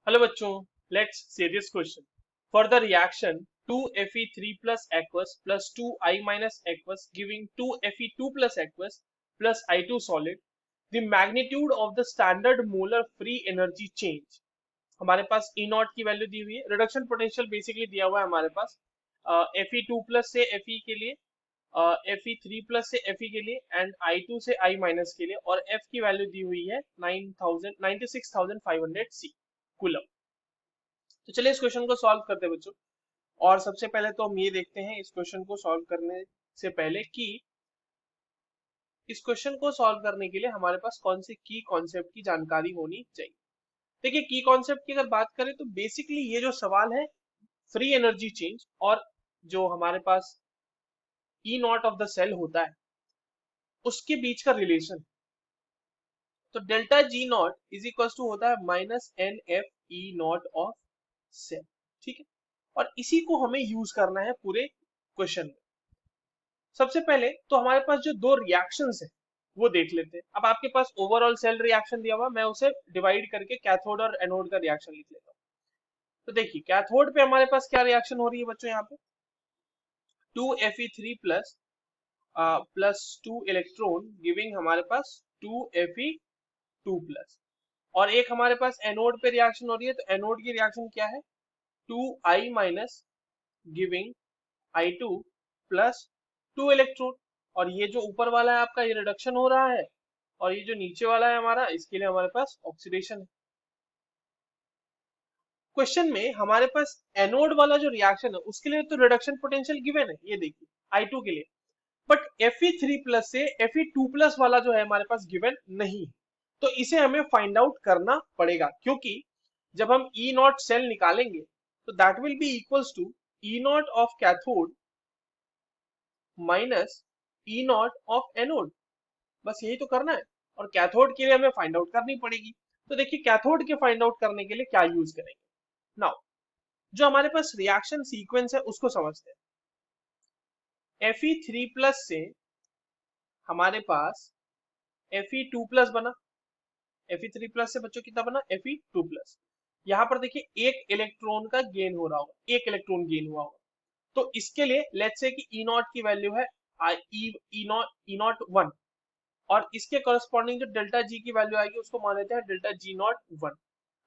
Hello बच्चों, let's see this question. For the reaction 2Fe3 plus aqueous plus 2I minus aqueous giving 2Fe2 plus aqueous plus I2 solid, the magnitude of the standard molar free energy change. हमारे पास E not की value दी हुई है, reduction potential basically दिया हुआ है हमारे पास. Fe2 plus से Fe के लिए, Fe3 प्लस से Fe के लिए एंड I2 से I माइनस के लिए, और F की वैल्यू दी हुई है 96,500 C कूलम. तो चलिए इस क्वेश्चन को सॉल्व करते हैं बच्चों. और सबसे पहले तो हम ये देखते हैं इस क्वेश्चन को सॉल्व करने से पहले कि इस क्वेश्चन को सॉल्व करने के लिए हमारे पास कौन सी की कॉन्सेप्ट की जानकारी होनी चाहिए. देखिए, की कॉन्सेप्ट की अगर बात करें तो बेसिकली ये जो सवाल है फ्री एनर्जी चेंज और जो हमारे पास E naught of the cell होता है उसके बीच का रिलेशन. तो delta G naught is equal to होता है minus n F E naught of cell. ठीक है, और इसी को हमें यूज करना है पूरे क्वेश्चन में. सबसे पहले तो हमारे पास जो दो रिएक्शंस है वो देख लेते हैं. अब आपके पास ओवरऑल सेल रिएक्शन दिया हुआ, मैं उसे डिवाइड करके कैथोड और एनोड का रिएक्शन लिख लेता हूँ. तो देखिए, कैथोड पे हमारे पास क्या रिएक्शन हो रही है बच्चों, यहाँ पे 2Fe3 plus plus 2 electron giving हमारे पास 2Fe2 प्लस. और एक हमारे पास एनोड पे रिएक्शन हो रही है, तो एनोड की रिएक्शन क्या है 2I minus giving I2 plus 2 electron. और ये जो ऊपर वाला है आपका, ये रिडक्शन हो रहा है, और ये जो नीचे वाला है हमारा, इसके लिए हमारे पास ऑक्सीडेशन है. क्वेश्चन में हमारे पास एनोड वाला जो रिएक्शन है उसके लिए तो रिडक्शन पोटेंशियल गिवन है, ये देखिए I2 के लिए. बट Fe3 प्लस से Fe2 प्लस वाला जो है हमारे पास गिवन नहीं है. तो इसे हमें फाइंड आउट करना पड़ेगा, क्योंकि जब हम ई नॉट सेल निकालेंगे तो that will be equals to E naught of cathode minus E naught of anode. बस यही तो करना है, और कैथोड के लिए हमें फाइंड आउट करनी पड़ेगी. तो देखिए, कैथोड के फाइंड आउट करने के लिए क्या यूज करेंगे. नाउ जो हमारे पास रिएक्शन सीक्वेंस है उसको समझते हैं. Fe3 प्लस से हमारे पास Fe2 प्लस बना. Fe3 प्लस से बच्चों कितना बना Fe2 प्लस. यहाँ पर देखिए एक इलेक्ट्रॉन का गेन हो रहा होगा, एक इलेक्ट्रॉन गेन हुआ होगा. तो इसके लिए लेट्स से कि ई नॉट की वैल्यू है ई नॉट 1, और इसके करस्पॉन्डिंग जो डेल्टा जी की वैल्यू आएगी उसको मान लेते हैं डेल्टा जी नॉट 1.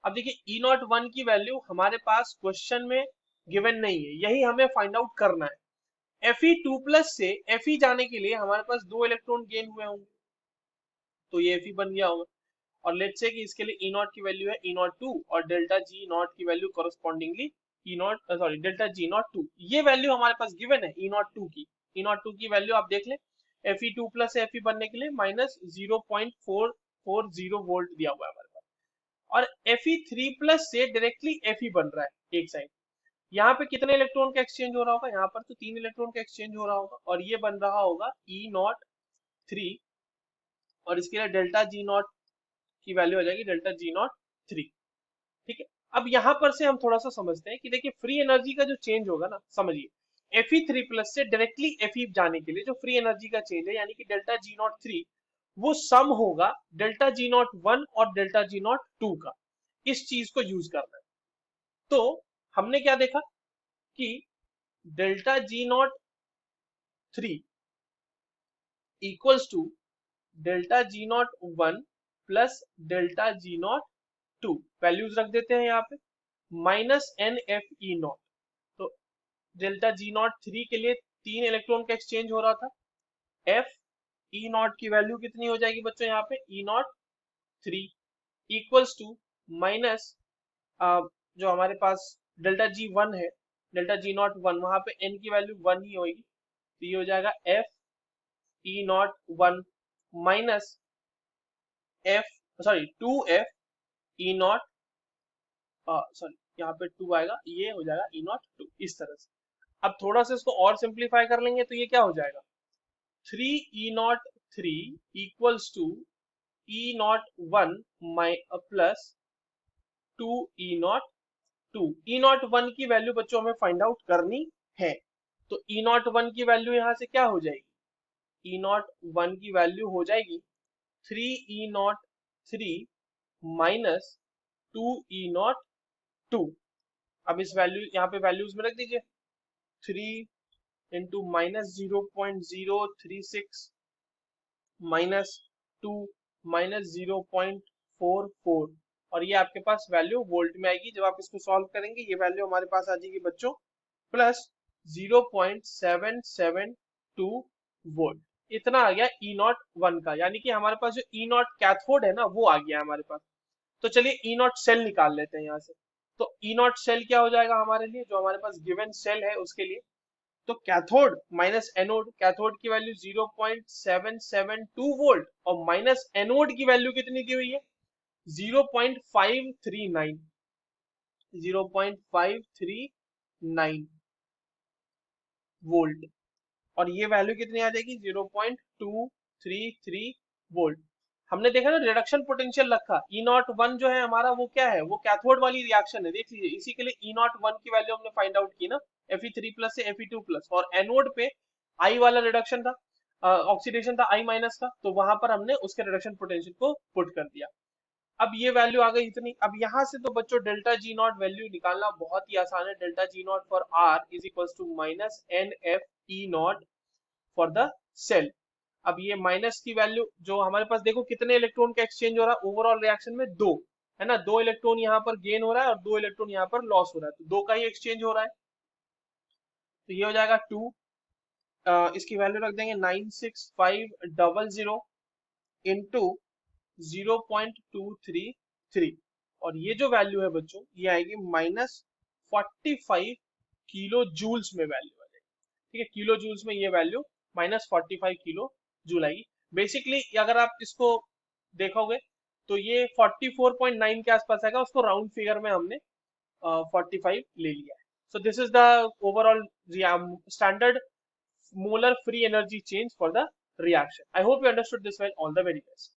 अब देखिए ई नॉट 1 की वैल्यू हमारे पास क्वेश्चन में गिवन नहीं है, यही हमें फाइंड आउट करना है. Fe2 प्लस से Fe जाने के लिए हमारे पास दो इलेक्ट्रॉन गेन हुए होंगे, तो ये Fe बन गया होगा. और लेट्स से कि इसके लिए ई नॉट की वैल्यू है ई नॉट 2, और डेल्टा जी नॉट की value correspondingly E not sorry delta G naught 2. ये वैल्यू हमारे पास गिवन है ई नॉट 2 की. ई नॉट 2 की वैल्यू आप देख लें, Fe2 प्लस से Fe बनने के लिए माइनस 0.440 वोल्ट दिया हुआ है हमारे पास. और Fe3 प्लस से डायरेक्टली Fe बन रहा है एक साइड. यहाँ पे कितने इलेक्ट्रॉन का एक्सचेंज हो रहा होगा, यहाँ पर तो 3 इलेक्ट्रॉन का एक्सचेंज हो रहा होगा, और ये बन रहा होगा ई नॉट 3, और इसके लिए डेल्टा जी नॉट की वैल्यू हो जाएगी डेल्टा जी नॉट 3. ठीक है, अब यहां पर से हम थोड़ा सा समझते हैं कि देखिए फ्री एनर्जी का जो चेंज होगा ना, समझिए Fe3 प्लस से डायरेक्टली Fe जाने के लिए जो फ्री एनर्जी का चेंज है, यानी कि डेल्टा जी नॉट 3, वो सम होगा डेल्टा जी नॉट 1 और डेल्टा जी नॉट 2 का. इस चीज को यूज करना है. तो हमने क्या देखा कि delta G naught 3 equals to delta G naught 1 plus delta G naught 2. Values रख देते हैं यहाँ पे, minus n F E naught. तो डेल्टा जी नॉट 3 के लिए 3 इलेक्ट्रॉन का एक्सचेंज हो रहा था. एफ ई नॉट की वैल्यू कितनी हो जाएगी बच्चों, यहाँ पे ई नॉट 3 इक्वल्स टू माइनस जो हमारे पास डेल्टा जी 1 है, डेल्टा जी नॉट 1, वहां पे एन की वैल्यू 1 ही होगी, तो ये हो जाएगा F E not 1 minus F sorry 2F E not, sorry यहाँ पे 2 आएगा, ये हो जाएगा ई नॉट 2. इस तरह से अब थोड़ा सा इसको और सिंप्लीफाई कर लेंगे तो ये क्या हो जाएगा 3E03 equals to E01 plus 2E02. E01 की वैल्यू बच्चों हमें फाइंड आउट करनी है, तो E01 की वैल्यू यहाँ से क्या हो जाएगी, E01 की वैल्यू हो जाएगी 3E03 माइनस 2E02. 2। अब इस वैल्यू यहाँ पे वैल्यूज में रख दीजिए, 3 इंटू -0.036 माइनस 2 -0.44, और ये आपके पास वैल्यू वोल्ट में आएगी। जब आप इसको सॉल्व करेंगे ये वैल्यू हमारे पास आ जाएगी बच्चों प्लस 0.772 वोल्ट। इतना आ गया ई नॉट वन का, यानी कि हमारे पास जो ई नॉट कैथोड है ना वो आ गया हमारे पास। तो चलिए ई नॉट सेल निकाल लेते हैं यहाँ से। तो ई नॉट सेल क्या हो जाएगा हमारे लिए, जो हमारे पास गिवन सेल है उसके लिए, तो कैथोड माइनस एनोड, कैथोड की वैल्यू 0.772 वोल्ट और माइनस एनोड की वैल्यू कितनी दी हुई है 0.539, 0.539 वोल्ट, और ये वैल्यू कितनी आ जाएगी 0.233 वोल्ट। हमने देखा ना रिडक्शन पोटेंशियल रखा, ई नॉट वन जो है हमारा वो क्या है, वो कैथोड वाली रिएक्शन है, देख लीजिए इसी के लिए ई नॉट वन की वैल्यू हमने फाइंड आउट की ना, Fe3+ से Fe2+, और एनोड पे आई वाला रिडक्शन था, ऑक्सीडेशन था आई माइनस का, तो वहां पर हमने उसके रिडक्शन पोटेंशियल को पुट कर दिया। अब ये वैल्यू आ गई इतनी। अब यहाँ से तो बच्चों डेल्टा जी नॉट वैल्यू निकालना बहुत ही आसान है। Delta G naught for R is equal to minus n F E naught for the cell. अब ये माइनस की वैल्यू जो हमारे पास, देखो कितने इलेक्ट्रॉन का एक्सचेंज हो रहा है ओवरऑल रिएक्शन में, दो है ना, दो इलेक्ट्रॉन यहाँ पर गेन हो रहा है और दो इलेक्ट्रॉन यहाँ पर लॉस हो रहा है, तो दो का ही एक्सचेंज हो रहा है। तो ये हो जाएगा 2, इसकी वैल्यू रख देंगे 96500 इंटू 0.233, और ये जो वैल्यू है बच्चों ये आएगी -45 किलो जूल्स में वैल्यू आ जाएगी। ठीक है, किलो जूल्स में ये वैल्यू -45 किलो जूल आएगी। बेसिकली अगर आप इसको देखोगे तो ये 44.9 के आसपास आएगा, उसको राउंड फिगर में हमने 45 ले लिया है। So this is the overall standard molar free energy change for the reaction. I hope you understood this well. All the very best.